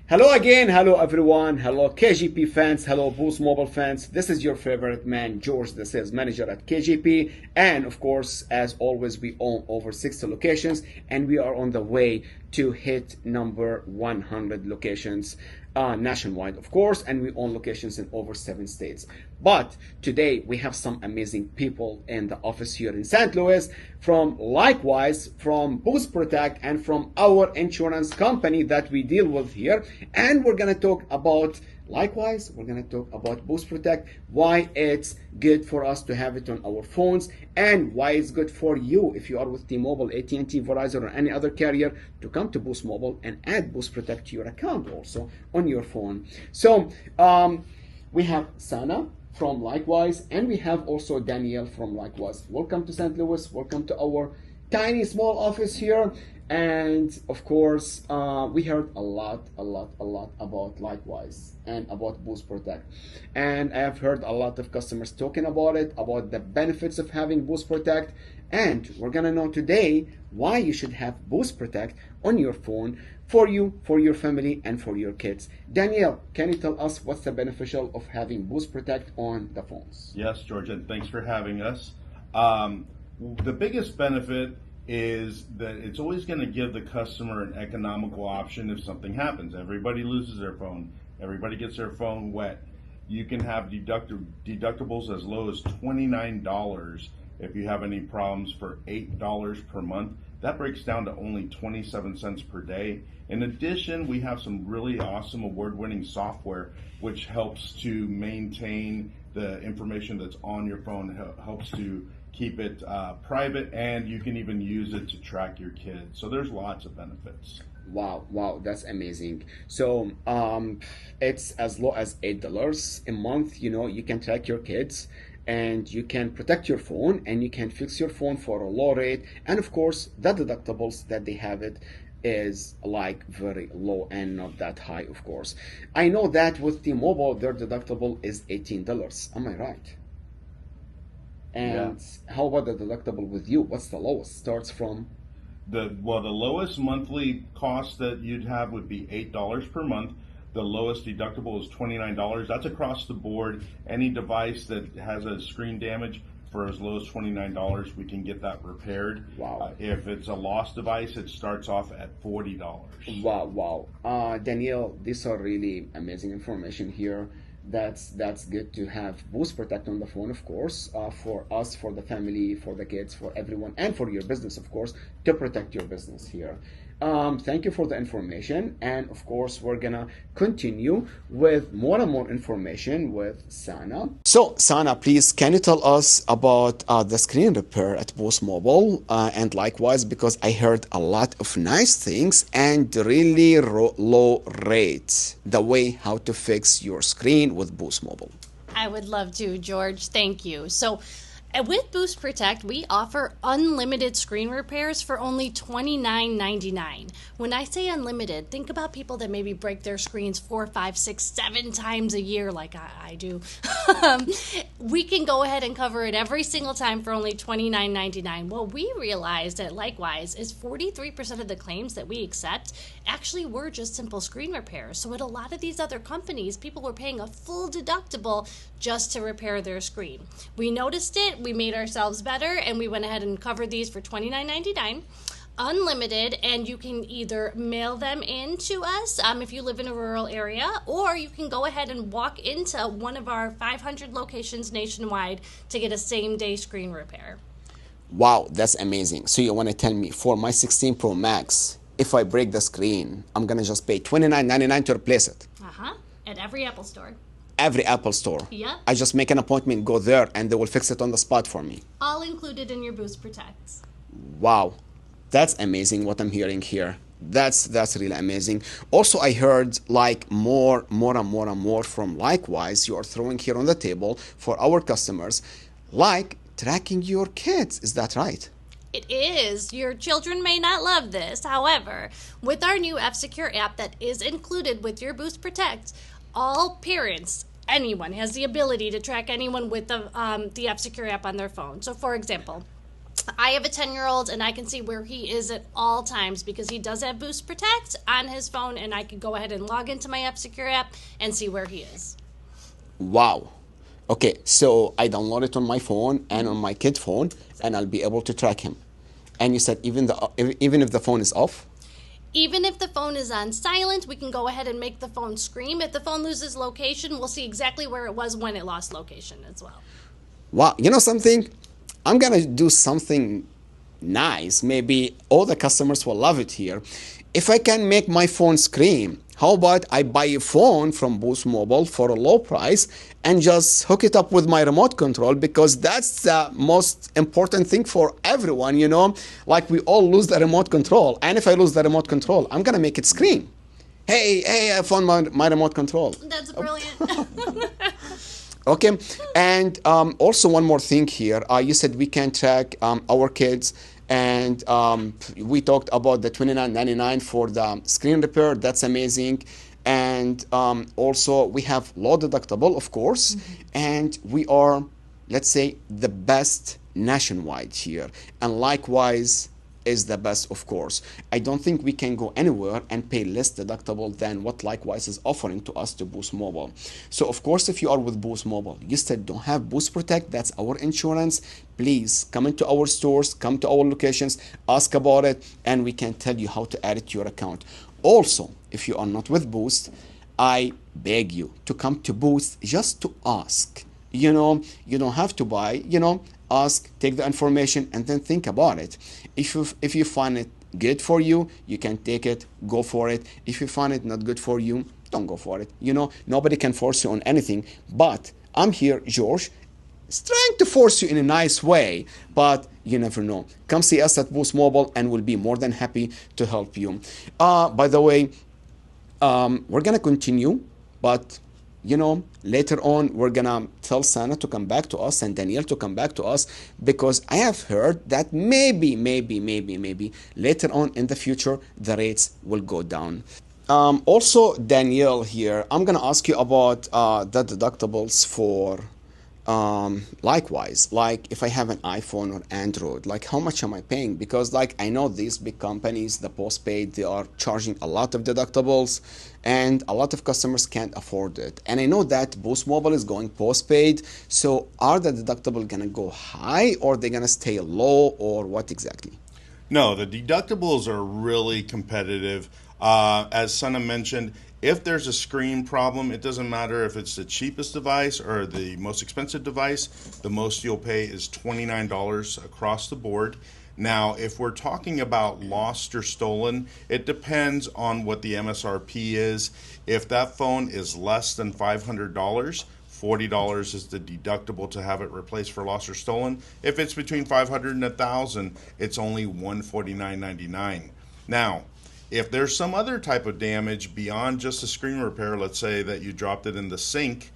Hello again, hello everyone, hello KGP fans, hello Boost Mobile fans. This is your favorite man, George, the sales manager at KGP. And of course, as always, we own over 60 locations and we are on the way to hit number 100 locations nationwide, of course, and we own locations in over 7 states. But today we have some amazing people in the office here in St. Louis from Likewise, from Boost Protect, and from our insurance company that we deal with here. And we're going to talk about Likewise, we're going to talk about Boost Protect, why it's good for us to have it on our phones, and why it's good for you if you are with T-Mobile, AT&T, Verizon, or any other carrier to come to Boost Mobile and add Boost Protect to your account also on your phone. So we have Sana from Likewise, and we have also Danielle from Likewise. Welcome to St. Louis. Welcome to our tiny small office here. And of course, we heard a lot about Likewise and about Boost Protect. And I have heard a lot of customers talking about it, about the benefits of having Boost Protect. And we're gonna know today why you should have Boost Protect on your phone for you, for your family, and for your kids. Danielle, can you tell us what's the beneficial of having Boost Protect on the phones? Yes, George, and thanks for having us. The biggest benefit is that it's always going to give the customer an economical option if something happens. Everybody loses their phone. Everybody gets their phone wet. You can have deductibles as low as $29 if you have any problems for $8 per month. That breaks down to only 27 cents per day. In addition, we have some really awesome award-winning software which helps to maintain the information that's on your phone, helps to keep it private, and you can even use it to track your kids. So there's lots of benefits. Wow, that's amazing. So it's as low as $8 a month. You know, you can track your kids and you can protect your phone and you can fix your phone for a low rate. And of course, the deductibles that they have it is like very low and not that high, of course. I know that with T-Mobile, their deductible is $18. Am I right? And how about the deductible with you? What's the lowest? Starts from the lowest monthly cost that you'd have would be $8 per month. The lowest deductible is $29. That's across the board. Any device that has a screen damage, for as low as $29, we can get that repaired. Wow. If it's a lost device, it starts off at $40. Wow. Danielle, these are really amazing information here. That's good to have Boost Protect on the phone, of course, for us, for the family, for the kids, for everyone, and for your business, of course, to protect your business here. Thank you for the information, and of course we're gonna continue with more and more information with Sana. So Sana, please, can you tell us about the screen repair at Boost Mobile and Likewise, because I heard a lot of nice things and really low rates, the way how to fix your screen with Boost Mobile. I would love to, George. Thank you. So with Boost Protect, we offer unlimited screen repairs for only $29.99. When I say unlimited, think about people that maybe break their screens 4, 5, 6, 7 times a year like I do. We can go ahead and cover it every single time for only $29.99. What we realized at Likewise is 43% of the claims that we accept actually were just simple screen repairs. So at a lot of these other companies, people were paying a full deductible just to repair their screen. We noticed it, we made ourselves better, and we went ahead and covered these for $29.99. Unlimited, and you can either mail them in to us if you live in a rural area, or you can go ahead and walk into one of our 500 locations nationwide to get a same-day screen repair. Wow, that's amazing. So you want to tell me for my 16 Pro Max, if I break the screen, I'm gonna just pay $29.99 to replace it? At every Apple store. Every Apple store? Yep. I just make an appointment, go there, and they will fix it on the spot for me. All included in your Boost Protect. Wow, that's amazing what I'm hearing here. That's really amazing. Also, I heard like more from Likewise you are throwing here on the table for our customers, like tracking your kids. Is that right? It is. Your children may not love this. However, with our new F-Secure app that is included with your Boost Protect, all parents, anyone, has the ability to track anyone with the F-Secure app on their phone. So, for example, I have a 10-year-old and I can see where he is at all times because he does have Boost Protect on his phone, and I can go ahead and log into my F-Secure app and see where he is. Wow. Okay, so I download it on my phone and on my kid phone, and I'll be able to track him. And you said even if the phone is off? Even if the phone is on silent, we can go ahead and make the phone scream. If the phone loses location, we'll see exactly where it was when it lost location as well. Wow, you know something? I'm gonna do something nice. Maybe all the customers will love it here. If I can make my phone scream, how about I buy a phone from Boost Mobile for a low price and just hook it up with my remote control, because that's the most important thing for everyone, you know? Like we all lose the remote control. And if I lose the remote control, I'm gonna make it scream. Hey, I found my remote control. That's brilliant. Okay, and also one more thing here. You said we can track our kids, and we talked about the $29.99 for the screen repair. That's amazing. And also we have low deductible, of course, and we are, let's say, the best nationwide here. And likewise is the best, of course. I don't think we can go anywhere and pay less deductible than what Likewise is offering to us to Boost Mobile. So of course, if you are with Boost Mobile, you still don't have Boost Protect, that's our insurance, please come into our stores, come to our locations, ask about it, and we can tell you how to add it to your account. Also, if you are not with Boost, I beg you to come to Boost just to ask. You know, you don't have to buy, you know, ask, take the information, and then think about it. If you find it good for you, you can take it, go for it. If you find it not good for you, don't go for it. You know, nobody can force you on anything. But I'm here, George, trying to force you in a nice way, but you never know. Come see us at Boost Mobile, and we'll be more than happy to help you. By the way, we're gonna continue, but you know, later on, we're gonna tell Sana to come back to us and Danielle to come back to us, because I have heard that maybe later on in the future, the rates will go down. Also, Danielle here, I'm gonna ask you about the deductibles for Likewise. Like if I have an iPhone or Android, like how much am I paying? Because like I know these big companies, the postpaid, they are charging a lot of deductibles, and a lot of customers can't afford it. And I know that Boost Mobile is going postpaid, so are the deductible gonna go high, or they gonna stay low, or what exactly? No, the deductibles are really competitive. As Sana mentioned, if there's a screen problem, it doesn't matter if it's the cheapest device or the most expensive device. The most you'll pay is $29 across the board. Now, if we're talking about lost or stolen, it depends on what the MSRP is. If that phone is less than $500, $40 is the deductible to have it replaced for lost or stolen. If it's between $500 and $1,000, it's only $149.99. Now, if there's some other type of damage beyond just a screen repair, let's say that you dropped it in the sink,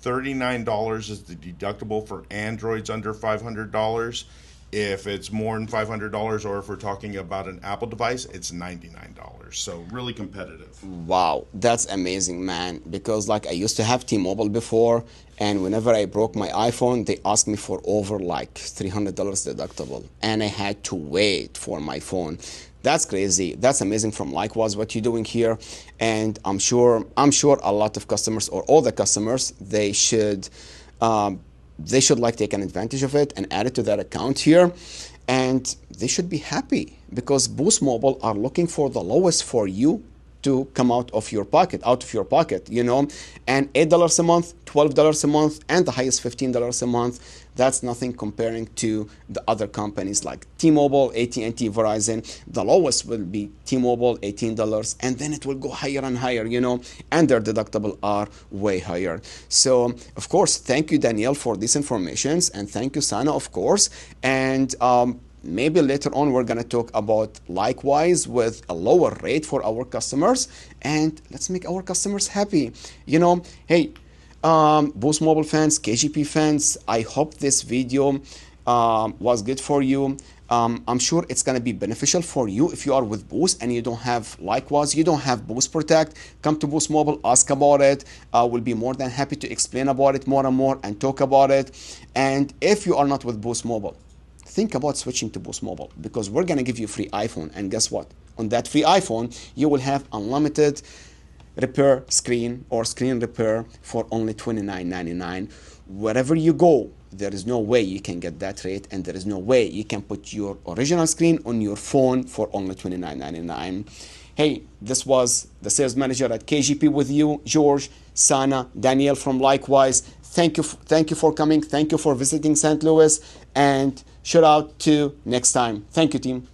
$39 is the deductible for Androids under $500. If it's more than $500, or if we're talking about an Apple device, it's $99. So really competitive. Wow, that's amazing, man. Because like I used to have T-Mobile before, and whenever I broke my iPhone, they asked me for over like $300 deductible, and I had to wait for my phone. That's crazy. That's amazing from Likewise what you're doing here, and I'm sure a lot of customers, or all the customers, they should like take an advantage of it and add it to their account here, and they should be happy because Boost Mobile are looking for the lowest for you to come out of your pocket, you know, and $8 a month, $12 a month, and the highest $15 a month. That's nothing comparing to the other companies like T-Mobile, AT&T, Verizon. The lowest will be T-Mobile, $18, and then it will go higher and higher, you know, and their deductible are way higher. So, of course, thank you, Danielle, for these informations, and thank you, Sana, of course, and maybe later on we're going to talk about Likewise with a lower rate for our customers, and let's make our customers happy. You know, hey, Boost Mobile fans, KGP fans, I hope this video was good for you. I'm sure it's going to be beneficial for you if you are with Boost and you don't have Likewise, you don't have Boost Protect. Come to Boost Mobile, ask about it. We'll be more than happy to explain about it more and more and talk about it. And if you are not with Boost Mobile, think about switching to Boost Mobile, because we're going to give you a free iPhone. And guess what? On that free iPhone, you will have unlimited repair screen or screen repair for only $29.99. Wherever you go, there is no way you can get that rate, and there is no way you can put your original screen on your phone for only $29.99. Hey, this was the sales manager at KGP with you, George, Sana, Danielle from Likewise. Thank you for coming. Thank you for visiting St. Louis, and shout out to next time. Thank you, team.